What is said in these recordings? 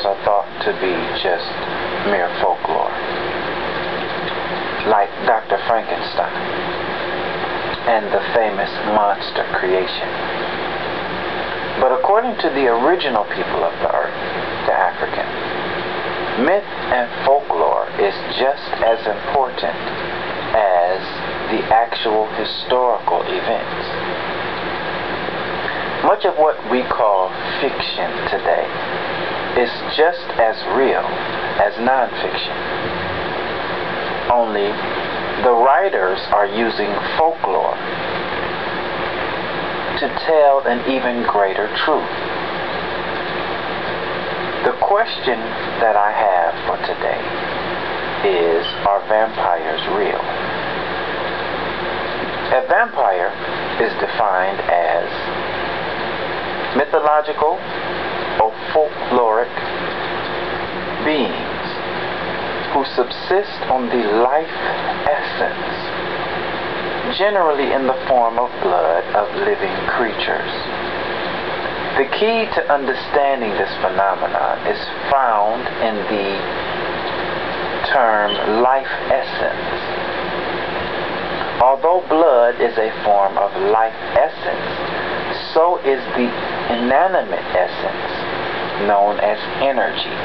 vampires are thought to be just mere folklore, like Dr. Frankenstein and the famous monster creation. But according to the original people of the earth, the African, myth and folklore is just as important as the actual historical events. Much of what we call fiction today is just as real as nonfiction. Only the writers are using folklore to tell an even greater truth. The question that I have for today is, are vampires real? A vampire is defined as mythological or folkloric beings who subsist on the life essence, generally in the form of blood of living creatures. The key to understanding this phenomenon is found in the term life essence. Although blood is a form of life essence, so is the inanimate essence known as energy,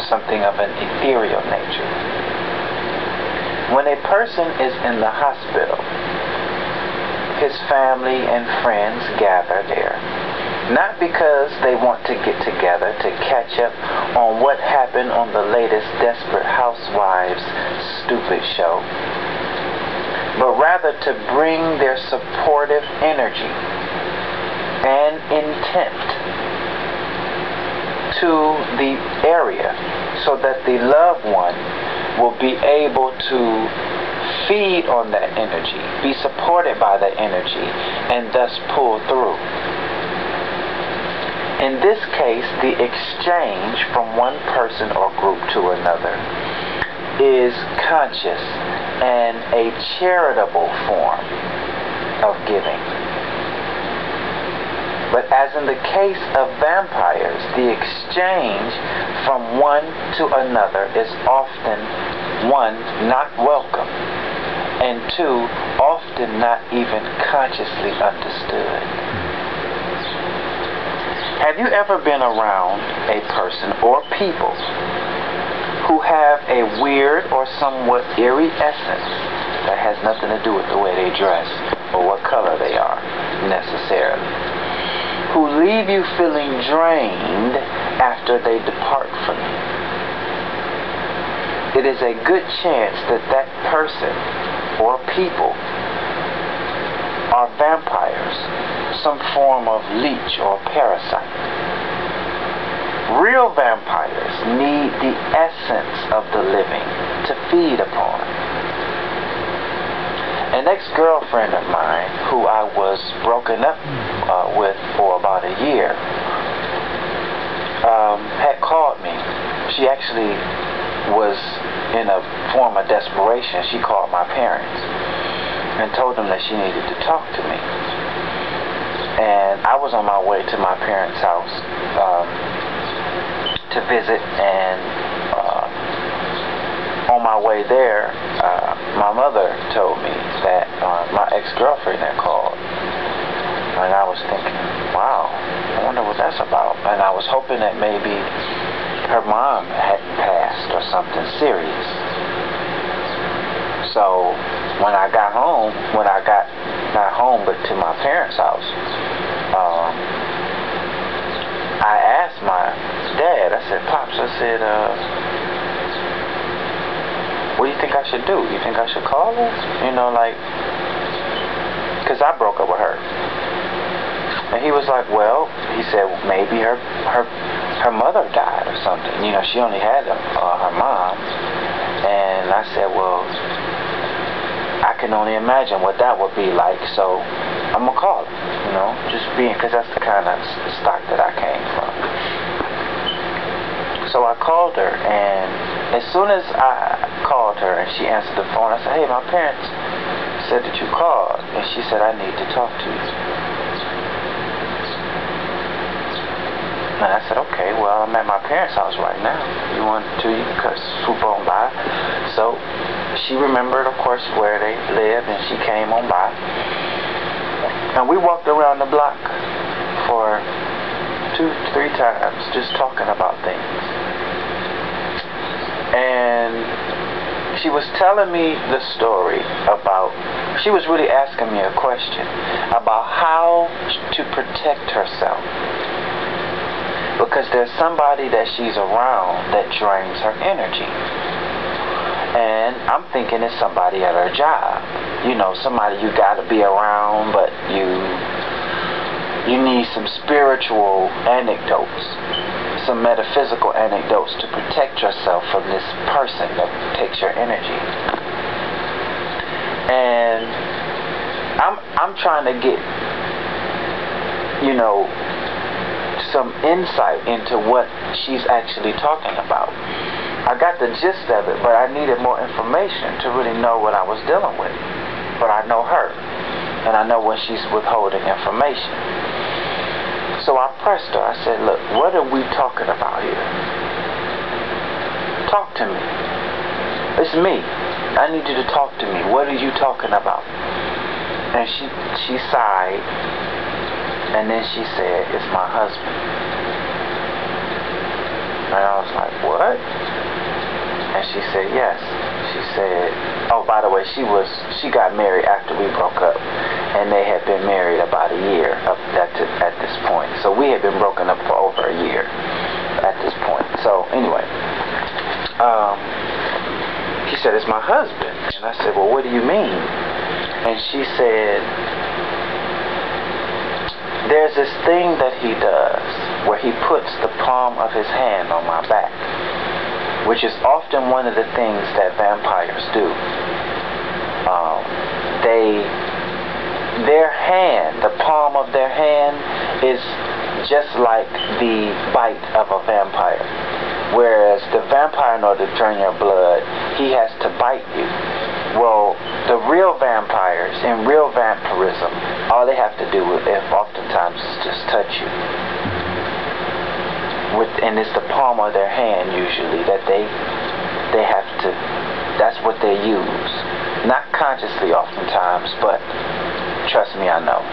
something of an ethereal nature. When a person is in the hospital, his family and friends gather there, not because they want to get together to catch up on what happened on the latest Desperate Housewives stupid show, but rather to bring their supportive energy and intent to the area so that the loved one will be able to feed on that energy, be supported by that energy, and thus pull through. In this case, the exchange from one person or group to another is conscious and a charitable form of giving. But as in the case of vampires, the exchange from one to another is often, one, not welcome, and two, often not even consciously understood. Have you ever been around a person or people who have a weird or somewhat eerie essence that has nothing to do with the way they dress or what color they are necessarily, who leave you feeling drained after they depart from you? It is a good chance that that person or people are vampires, some form of leech or parasite. Real vampires need the essence of the living to feed upon. An ex-girlfriend of mine, who I was broken up with for about a year, had called me. She actually was in a form of desperation. She called my parents and told them that she needed to talk to me. And I was on my way to my parents' house to visit, and on my way there, my mother told me that my ex-girlfriend had called. And I was thinking, wow, I wonder what that's about. And I was hoping that maybe her mom hadn't passed or something serious. So when I got home, not home but to my parents' house, I asked my dad, I said, Pops, I said, what do you think I should do? You think I should call her? You know, like, because I broke up with her. And he was like, well, he said, maybe her mother died or something. You know, she only had her mom. And I said, well, I can only imagine what that would be like, so I'm going to call her, you know, just being, because that's the kind of stock that I came from. So I called her, and as soon as I called her and she answered the phone, I said, hey, my parents said that you called, and she said, I need to talk to you. And I said, okay, well, I'm at my parents' house right now. You want to, you can swoop on by. So she remembered, of course, where they lived, and she came on by. And we walked around the block for 2-3 times just talking about things. And she was telling me the story about, she was really asking me a question about how to protect herself. Because there's somebody that she's around that drains her energy. And I'm thinking it's somebody at her job. You know, somebody you gotta be around, but you need some spiritual anecdotes, some metaphysical anecdotes to protect yourself from this person that takes your energy. And I'm trying to get, you know, some insight into what she's actually talking about. I got the gist of it, but I needed more information to really know what I was dealing with. But I know her, and I know when she's withholding information. So I pressed her. I said, look, what are we talking about here? Talk to me. It's me. I need you to talk to me. What are you talking about? And she sighed, and then she said, it's my husband. And I was like, what? And she said, yes. She said, oh, by the way, she got married after we broke up. And they had been married about a year at this point. So we had been broken up for over a year at this point. So anyway, she said, it's my husband. And I said, well, what do you mean? And she said, there's this thing that he does where he puts the palm of his hand on my back, which is often one of the things that vampires do. Their hand, the palm of their hand, is just like the bite of a vampire. Whereas the vampire, in order to drain your blood, he has to bite you. Well, the real vampires, in real vampirism, all they have to do oftentimes is just touch you. And it's the palm of their hand usually that they have to, that's what they use. Not consciously oftentimes, but trust me, I know.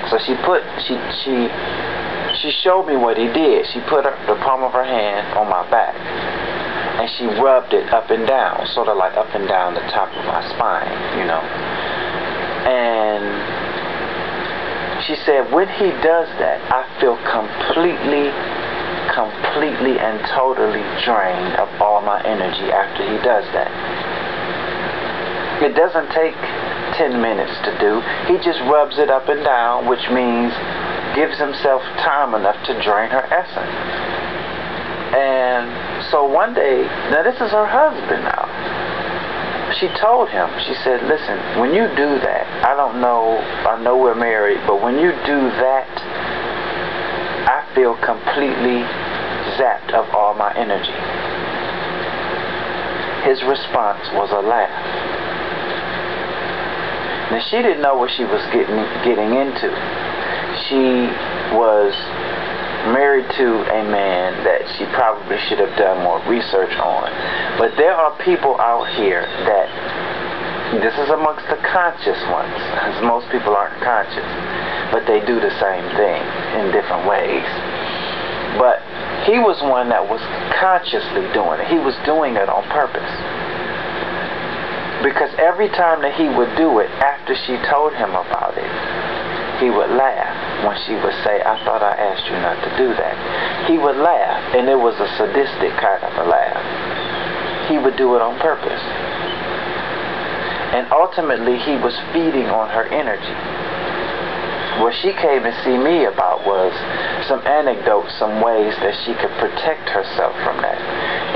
So she showed me what he did. She put the palm of her hand on my back, and she rubbed it up and down, sort of like up and down the top of my spine, you know. And she said, when he does that, I feel completely and totally drained of all my energy after he does that. It doesn't take 10 minutes to do. He just rubs it up and down, which means gives himself time enough to drain her essence. And so one day, now this is her husband now, she told him, she said, listen, when you do that, I know we're married, but when you do that, I feel completely zapped of all my energy. His response was a laugh. Now she didn't know what she was getting into. She was married to a man that she probably should have done more research on. But there are people out here that, this is amongst the conscious ones, because most people aren't conscious, but they do the same thing in different ways. But he was one that was consciously doing it. He was doing it on purpose. Because every time that he would do it, after she told him about it, he would laugh when she would say, I thought I asked you not to do that. He would laugh, and it was a sadistic kind of a laugh. He would do it on purpose. And ultimately, he was feeding on her energy. What she came to see me about was some anecdotes, some ways that she could protect herself from that.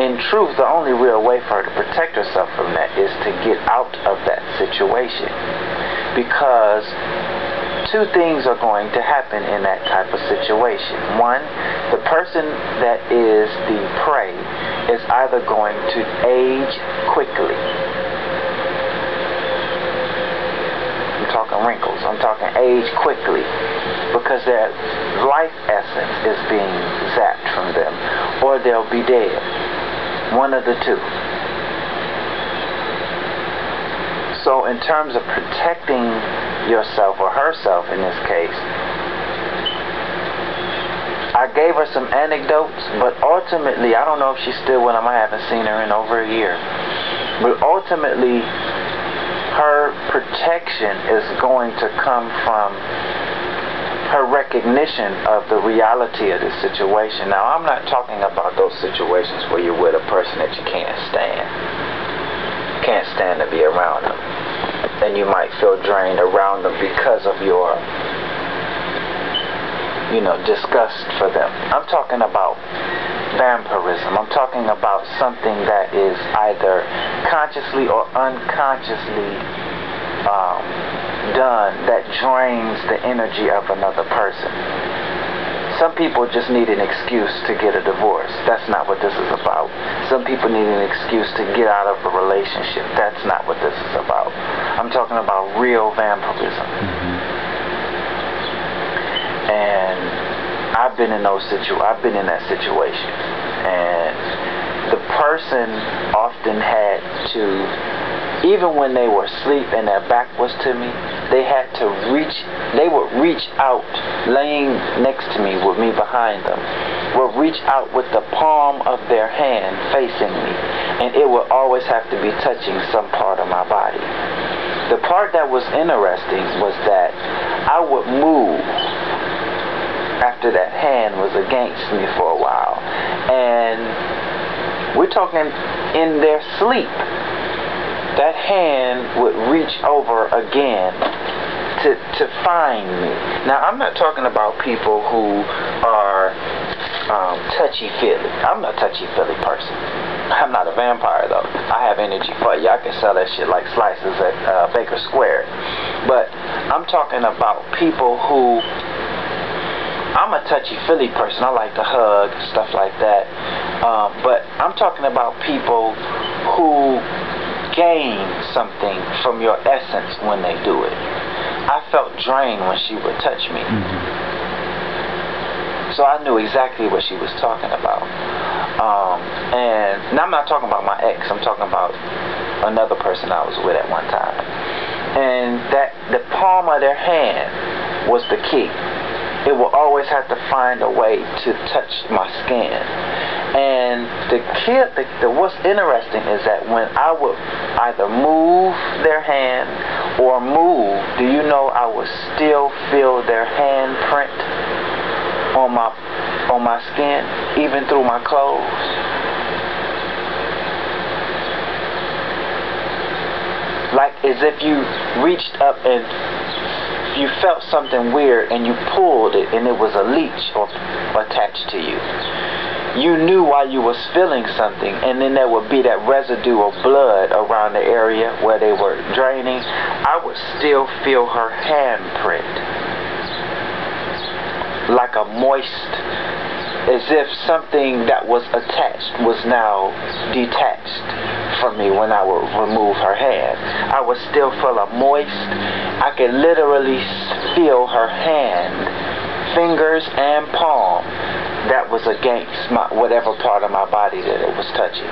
In truth, the only real way for her to protect herself from that is to get out of that situation. Because two things are going to happen in that type of situation. One, the person that is the prey is either going to age quickly. I'm talking wrinkles. I'm talking age quickly. because their life essence is being zapped from them, or they'll be dead. One of the two. So in terms of protecting yourself, or herself in this case, I gave her some anecdotes, but ultimately, I don't know if she's still with him. I haven't seen her in over a year. But ultimately, her protection is going to come from her recognition of the reality of this situation. Now, I'm not talking about those situations where you're with a person that you can't stand. Can't stand to be around them. And you might feel drained around them because of your, disgust for them. I'm talking about vampirism. I'm talking about something that is either consciously or unconsciously done that drains the energy of another person. Some people just need an excuse to get a divorce. That's not what this is about. Some people need an excuse to get out of a relationship. That's not what this is about. I'm talking about real vampirism. And I've been in that situation. And the person often had to, even when they were asleep and their back was to me, they would reach out, laying next to me with me behind them, would reach out with the palm of their hand facing me, and it would always have to be touching some part of my body. The part that was interesting was that I would move after that hand was against me for a while, and we're talking in their sleep. That hand would reach over again to find me. Now, I'm not talking about people who are touchy feely. I'm not a touchy feely person. I'm not a vampire, though. I have energy for you. I can sell that shit like slices at Baker Square. But I'm talking about people who, I'm a touchy feely person. I like to hug, stuff like that. But I'm talking about people who gain something from your essence when they do it. I felt drained when she would touch me. So I knew exactly what she was talking about. And now I'm not talking about my ex. I'm talking about another person I was with at one time. And that the palm of their hand was the key. It will always have to find a way to touch my skin. And what's interesting is that when I would either move their hand or move, do you know I would still feel their hand print on my skin, even through my clothes? Like as if you reached up and you felt something weird and you pulled it and it was a leech attached to you. You knew why you was feeling something, and then there would be that residue of blood around the area where they were draining. I would still feel her handprint, like a moist, as if something that was attached was now detached from me when I would remove her hand. I would still feel a moist, I could literally feel her hand, fingers and palm, that was against whatever part of my body that it was touching.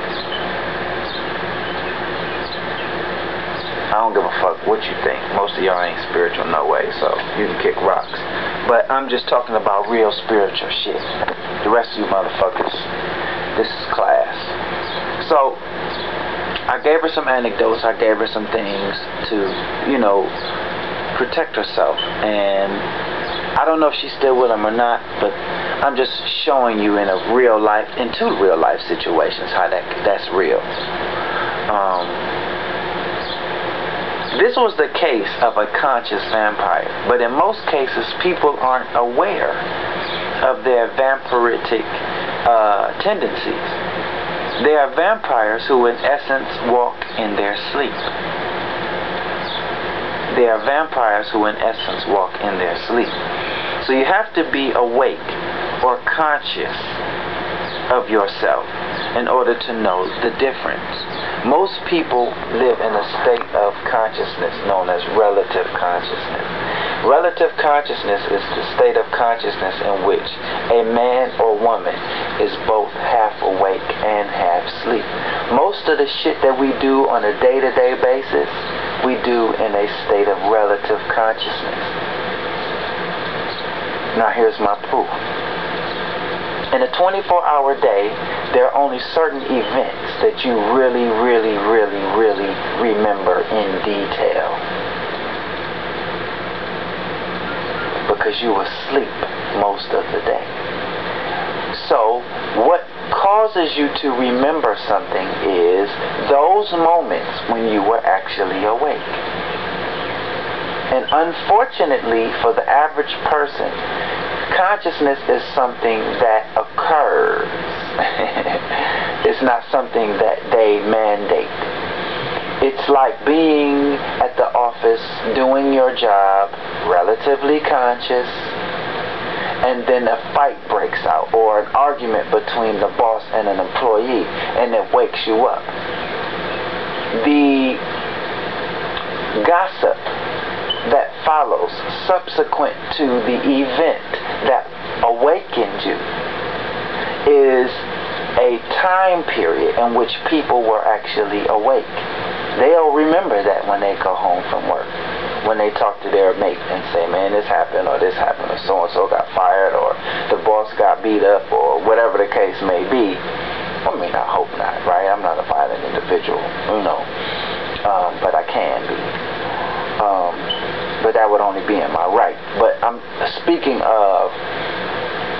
I don't give a fuck what you think. Most of y'all ain't spiritual, no way, so you can kick rocks. But I'm just talking about real spiritual shit. The rest of you motherfuckers, this is class. So I gave her some anecdotes. I gave her some things to, protect herself. And I don't know if she's still with him or not, but I'm just showing you in a real life, in two real life situations, how that's real. This was the case of a conscious vampire, but in most cases, people aren't aware of their vampiric tendencies. They are vampires who, in essence, walk in their sleep. They are vampires who, in essence, walk in their sleep. So you have to be awake or conscious of yourself in order to know the difference. Most people live in a state of consciousness known as relative consciousness. Relative consciousness is the state of consciousness in which a man or woman is both half awake and half asleep. Most of the shit that we do on a day-to-day basis, we do in a state of relative consciousness. Now here's my proof. In a 24-hour day, there are only certain events that you really remember in detail. Because you were asleep most of the day. So, what causes you to remember something is those moments when you were actually awake. And unfortunately, for the average person, consciousness is something that occurs. It's not something that they mandate. It's like being at the office, doing your job, relatively conscious, and then a fight breaks out, or an argument between the boss and an employee, and it wakes you up. The gossip that follows subsequent to the event that awakened you is a time period in which people were actually awake. They'll remember that when they go home from work, when they talk to their mate and say, man, this happened, or so-and-so got fired, or the boss got beat up, or whatever the case may be. I mean, I hope not, right? I'm not a violent individual, but I can be. But that would only be in my right. But I'm speaking of,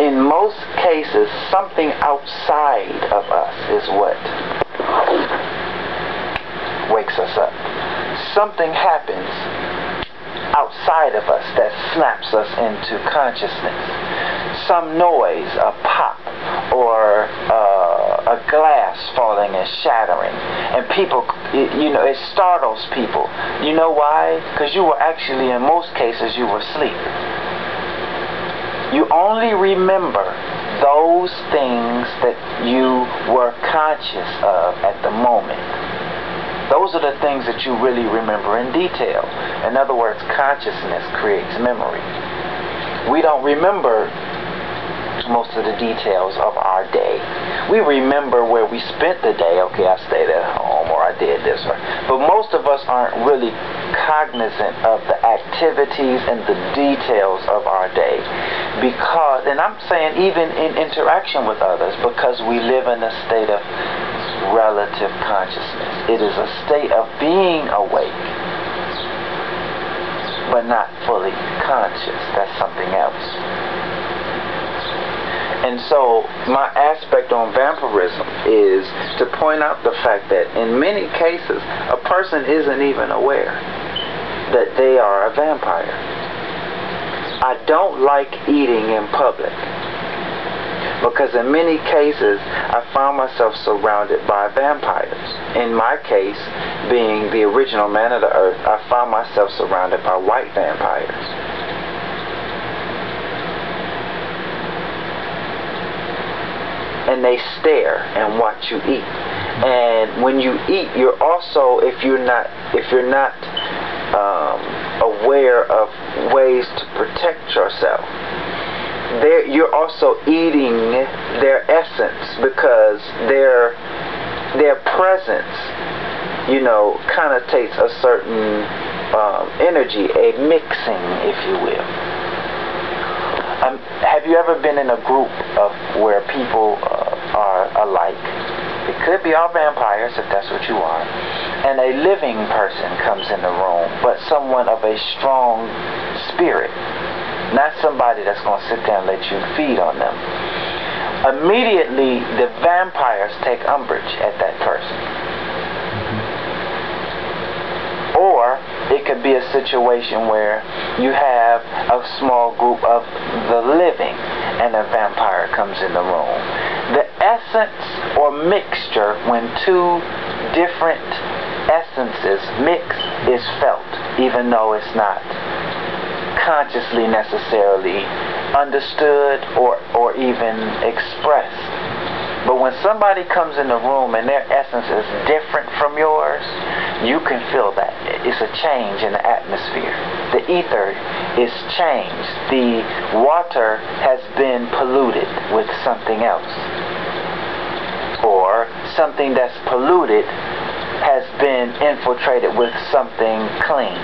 in most cases, something outside of us is what wakes us up. Something happens outside of us that snaps us into consciousness. Some noise, a pop, or a glass falling and shattering, and people, it startles people. You know why? Because you were actually, in most cases, you were asleep. You only remember those things that you were conscious of at the moment. Those are the things that you really remember in detail. In other words, consciousness creates memory. We don't remember most of the details of our day. We remember where we spent the day. Okay, I stayed at home, or I did this, but most of us aren't really cognizant of the activities and the details of our day, because, and I'm saying even in interaction with others, because we live in a state of relative consciousness. It is a state of being awake, but not fully conscious. That's something else. And so my aspect on vampirism is to point out the fact that in many cases a person isn't even aware that they are a vampire. I don't like eating in public, because in many cases I found myself surrounded by vampires. In my case, being the original man of the earth, I found myself surrounded by white vampires. And they stare and watch you eat. And when you eat, you're also, if you're not aware of ways to protect yourself, you're also eating their essence, because their presence, connotates a certain energy, a mixing, if you will. Have you ever been in a group of where people are alike? It could be all vampires, if that's what you are, and a living person comes in the room, but someone of a strong spirit, not somebody that's going to sit there and let you feed on them. Immediately, the vampires take umbrage at that person. Or it could be a situation where you have a small group of the living and a vampire comes in the room. The essence or mixture, when two different essences mix, is felt, even though it's not consciously necessarily understood or even expressed. But when somebody comes in the room and their essence is different from yours, you can feel that. It's a change in the atmosphere. The ether is changed. The water has been polluted with something else. Or something that's polluted has been infiltrated with something clean.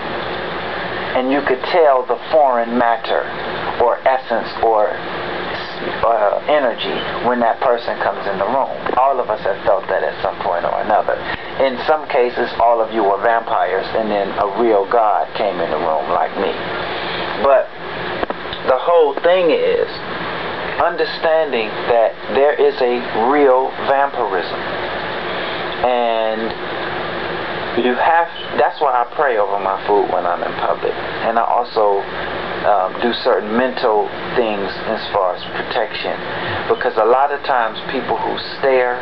And you could tell the foreign matter or essence or energy when that person comes in the room. All of us have felt that at some point or another. In some cases, all of you were vampires, and then a real God came in the room like me. But the whole thing is understanding that there is a real vampirism. And that's why I pray over my food when I'm in public. And I also do certain mental things as far as protection, because a lot of times people who stare,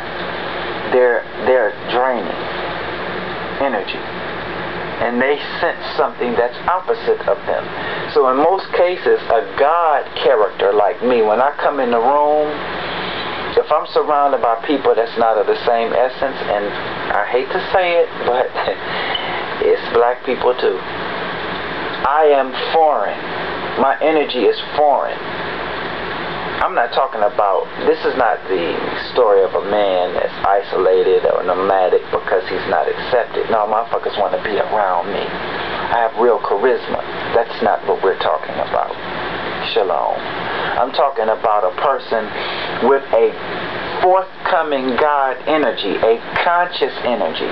they're draining energy, and they sense something that's opposite of them. So in most cases, a God character like me, when I come in the room, if I'm surrounded by people that's not of the same essence, and I hate to say it, but it's black people too, I am foreign. My energy is foreign. I'm not talking about, this is not the story of a man that's isolated or nomadic because he's not accepted. No, motherfuckers want to be around me. I have real charisma. That's not what we're talking about. Shalom. I'm talking about a person with a forthcoming God energy, a conscious energy.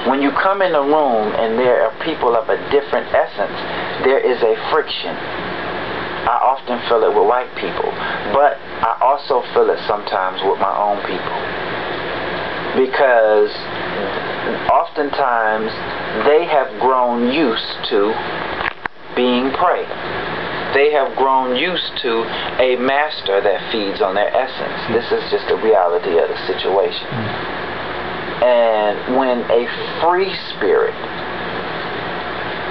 When you come in a room and there are people of a different essence, there is a friction. I often feel it with white people, but I also feel it sometimes with my own people. Because oftentimes they have grown used to being prey. They have grown used to a master that feeds on their essence. This is just the reality of the situation. And when a free spirit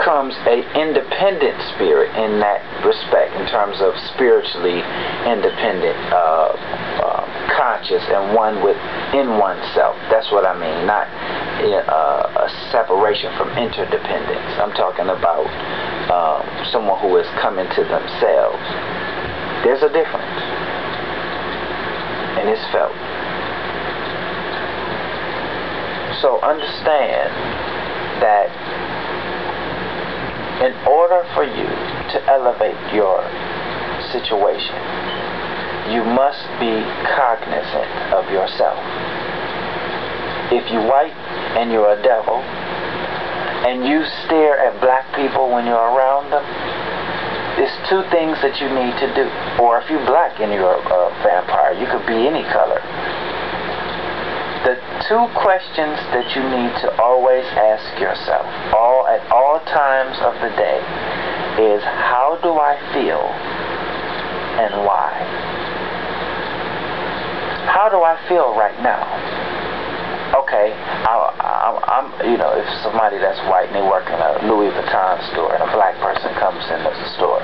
comes an independent spirit in that respect, in terms of spiritually independent, conscious, and one within oneself. That's what I mean, not a separation from interdependence. I'm talking about someone who has come into themselves. There's a difference, and it's felt. So understand that in order for you to elevate your situation, you must be cognizant of yourself. If you're white and you're a devil, and you stare at black people when you're around them, there's two things that you need to do. Or if you're black and you're a vampire, you could be any color. The two questions that you need to always ask yourself, at all times of the day, is how do I feel and why? How do I feel right now? Okay, I'm if somebody that's white and they work in a Louis Vuitton store and a black person comes in the store,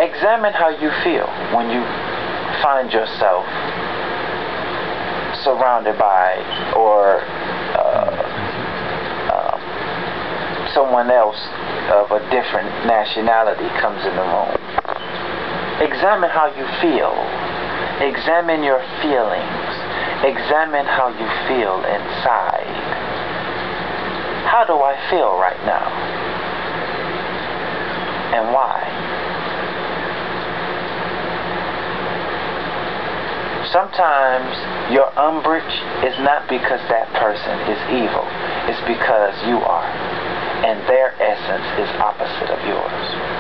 examine how you feel when you find yourself surrounded by or someone else of a different nationality comes in the room. Examine how you feel. Examine your feelings. Examine how you feel inside. How do I feel right now? And why? Sometimes your umbrage is not because that person is evil. It's because you are. And their essence is opposite of yours.